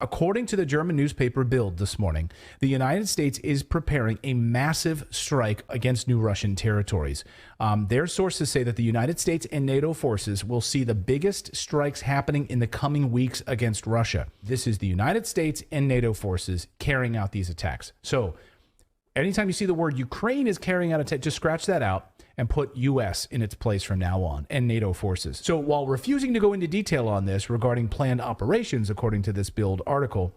According to the German newspaper Bild this morning, the United States is preparing a massive strike against new Russian territories. Their sources say that the United States and NATO forces will see the biggest strikes happening in the coming weeks against Russia. This is the United States and NATO forces carrying out these attacks. So anytime you see the word Ukraine is carrying out attack, just scratch that out and put U.S. in its place from now on, and NATO forces. So while refusing to go into detail on this regarding planned operations, according to this Bild article,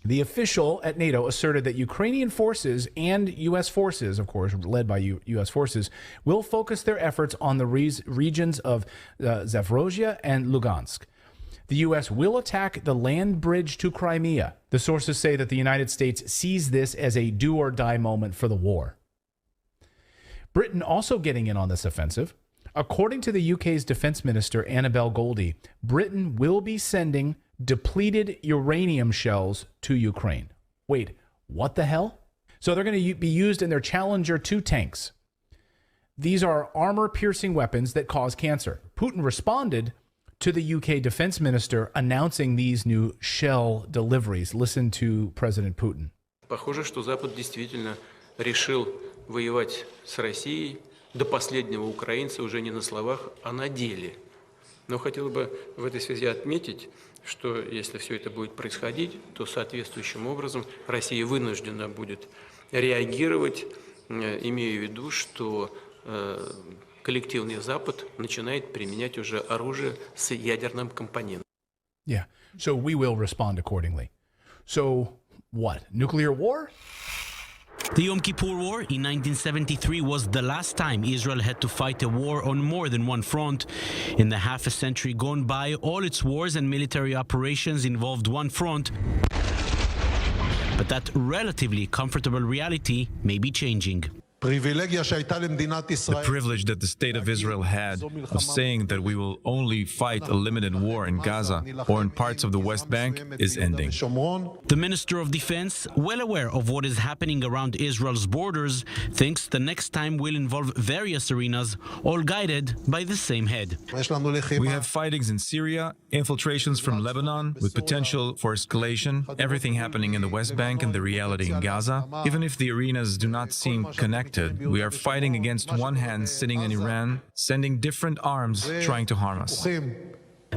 the official at NATO asserted that Ukrainian forces and U.S. forces, of course, led by U.S. forces, will focus their efforts on the regions of Zaporozhye and Lugansk. The U.S. will attack the land bridge to Crimea. The sources say that the United States sees this as a do-or-die moment for the war. Britain also getting in on this offensive. According to the UK's Defence Minister, Annabel Goldie, Britain will be sending depleted uranium shells to Ukraine. Wait, what the hell? So they're going to be used in their Challenger 2 tanks. These are armor-piercing weapons that cause cancer. Putin responded to the UK Defence Minister announcing these new shell deliveries. Listen to President Putin. Похоже, что Запад действительно решил воевать с Россией до последнего украинца уже не на словах, а на деле. Но хотел бы в этой связи отметить, что если все это будет происходить, то соответствующим образом Россия вынуждена будет реагировать, имея в виду, что коллективный Запад начинает применять уже оружие с ядерным компонентом. Yeah, so we will respond accordingly. So what? Nuclear war? The Yom Kippur War in 1973 was the last time Israel had to fight a war on more than one front. In the half a century gone by, all its wars and military operations involved one front. But that relatively comfortable reality may be changing. The privilege that the state of Israel had of saying that we will only fight a limited war in Gaza or in parts of the West Bank is ending. The Minister of Defense, well aware of what is happening around Israel's borders, thinks the next time will involve various arenas, all guided by the same head. We have fightings in Syria, infiltrations from Lebanon with potential for escalation, everything happening in the West Bank and the reality in Gaza. Even if the arenas do not seem connected, we are fighting against one hand sitting in Iran, sending different arms trying to harm us.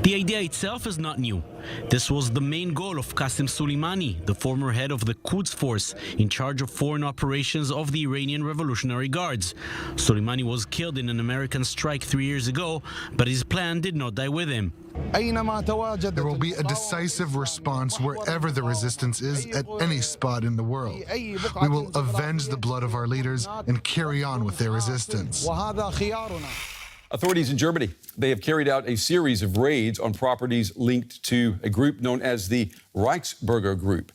The idea itself is not new. This was the main goal of Qasem Soleimani, the former head of the Quds Force, in charge of foreign operations of the Iranian Revolutionary Guards. Soleimani was killed in an American strike 3 years ago, but his plan did not die with him. There will be a decisive response wherever the resistance is at any spot in the world. We will avenge the blood of our leaders and carry on with their resistance. Authorities in Germany, they have carried out a series of raids on properties linked to a group known as the Reichsbürger Group.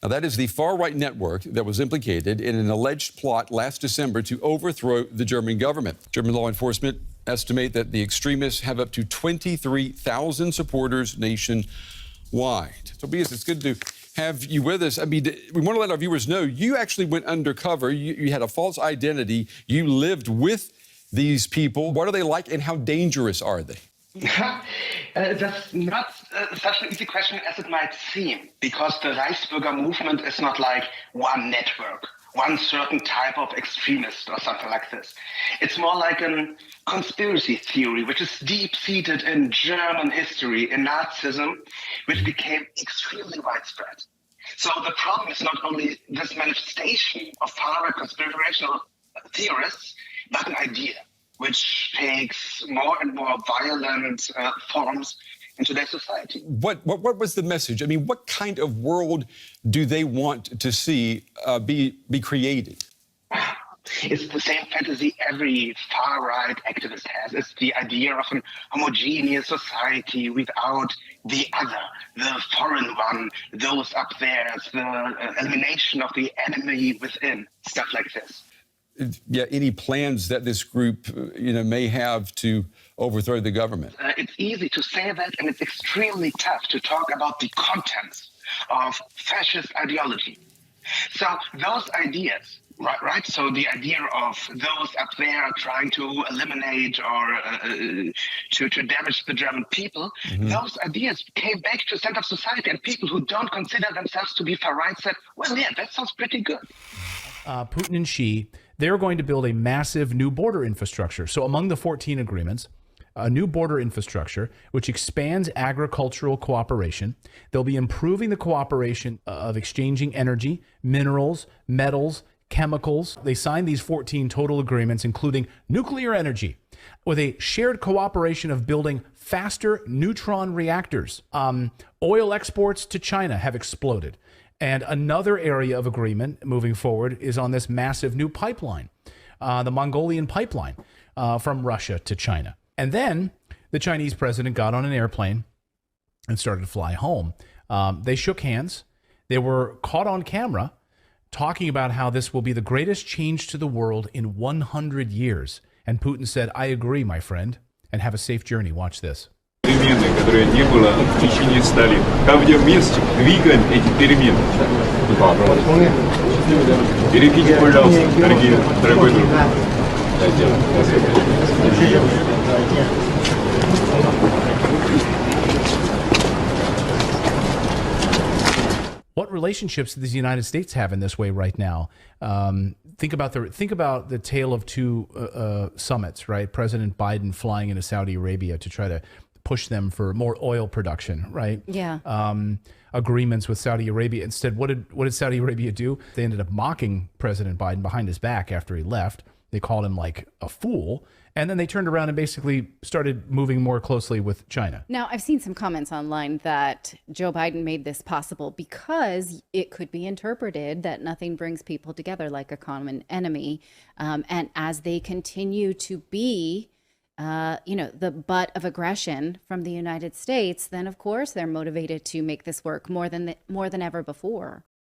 Now, that is the far-right network that was implicated in an alleged plot last December to overthrow the German government. German law enforcement estimate that the extremists have up to 23,000 supporters nationwide. Tobias, it's good to have you with us. I mean, we want to let our viewers know you actually went undercover. You had a false identity. You lived with these people. What are they like and how dangerous are they? That's not such an easy question as it might seem, because the Reichsbürger movement is not like one network, one certain type of extremist or something like this. It's more like a conspiracy theory, which is deep-seated in German history, in Nazism, which became extremely widespread. So the problem is not only this manifestation of far-right conspiratorial theorists, but an idea which takes more and more violent forms in today's society. What was the message? I mean, what kind of world do they want to see be created? It's the same fantasy every far-right activist has. It's the idea of an homogeneous society without the other, the foreign one, those up there, the elimination of the enemy within, stuff like this. Yeah, any plans that this group, may have to overthrow the government? It's easy to say that, and it's extremely tough to talk about the contents of fascist ideology. So those ideas Right. So the idea of those up there trying to eliminate or to damage the German people, those ideas came back to center of society, and people who don't consider themselves to be far right said, well, yeah, that sounds pretty good. Putin and Xi, they're going to build a massive new border infrastructure. So among the 14 agreements, a new border infrastructure which expands agricultural cooperation. They'll be improving the cooperation of exchanging energy, minerals, metals, chemicals. They signed these 14 total agreements, including nuclear energy, with a shared cooperation of building faster neutron reactors. Oil exports to China have exploded. And another area of agreement moving forward is on this massive new pipeline, the Mongolian pipeline from Russia to China. And then the Chinese president got on an airplane and started to fly home. They shook hands. They were caught on camera talking about how this will be the greatest change to the world in 100 years. And Putin said, I agree, my friend, and have a safe journey. Watch this. Перемены, которые не было в течение 100 лет. Как в месте двигаем эти перемены. Перекиньте, пожалуйста, дорогой друг. What relationships does the United States have in this way right now? Think about the tale of two summits, right? President Biden flying into Saudi Arabia to try to push them for more oil production, right? Yeah. Agreements with Saudi Arabia. Instead, what did Saudi Arabia do? They ended up mocking President Biden behind his back after he left. They called him like a fool. And then they turned around and basically started moving more closely with China. Now, I've seen some comments online that Joe Biden made this possible because it could be interpreted that nothing brings people together like a common enemy. And as they continue to be, the butt of aggression from the United States, then of course they're motivated to make this work more than ever before.